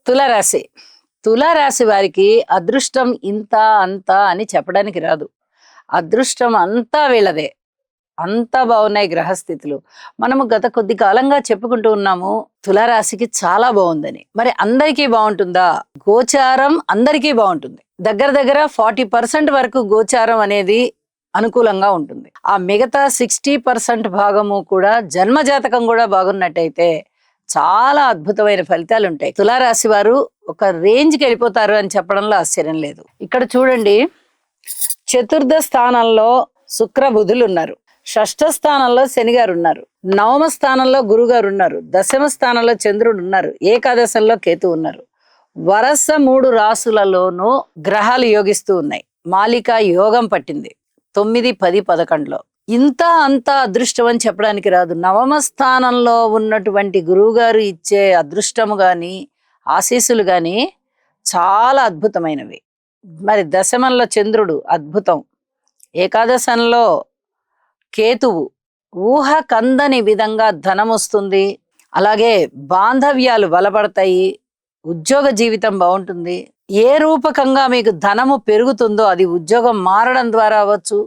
తులారాశి తులారాశి వారికి అదృష్టం ఇంత అంత అని చెప్పడానికి రాదు. అదృష్టం అంతా వీళ్ళదే. అంతా బాగున్నాయి గ్రహస్థితులు. మనము గత కొద్ది కాలంగా చెప్పుకుంటూ ఉన్నాము తులారాశికి చాలా బాగుందని. మరి అందరికీ బాగుంటుందా? గోచారం అందరికీ బాగుంటుంది. దగ్గర దగ్గర 40% వరకు గోచారం అనేది అనుకూలంగా ఉంటుంది. ఆ మిగతా 60% భాగము కూడా జన్మజాతకం కూడా బాగున్నట్టయితే చాలా అద్భుతమైన ఫలితాలు ఉంటాయి. తులారాశి వారు ఒక రేంజ్కి వెళ్ళిపోతారు అని చెప్పడంలో ఆశ్చర్యం లేదు. ఇక్కడ చూడండి, చతుర్థ స్థానంలో శుక్ర బుధులు ఉన్నారు, షష్ఠ స్థానంలో శని గారు ఉన్నారు, నవమ స్థానంలో గురువు గారు ఉన్నారు, దశమ స్థానంలో చంద్రుడు ఉన్నారు, ఏకాదశంలో కేతు ఉన్నారు. వరస 3 రాసులలోనూ గ్రహాలు యోగిస్తూ ఉన్నాయి. మాలిక యోగం పట్టింది 9, 10, 11లో. ఇంత అంత అదృష్టం అని చెప్పడానికి రాదు. నవమ స్థానంలో ఉన్నటువంటి గురువు గారు ఇచ్చే అదృష్టము గాని ఆశీస్సులు గాని చాలా అద్భుతమైనవి. మరి దశమంలో చంద్రుడు అద్భుతం, ఏకాదశంలో కేతువు ఊహ కందని విధంగా ధనం వస్తుంది. అలాగే బాంధవ్యాలు బలపడతాయి, ఉద్యోగ జీవితం బాగుంటుంది. ఏ రూపకంగా మీకు ధనము పెరుగుతుందో అది ఉద్యోగం మారడం ద్వారా అవ్వచ్చు,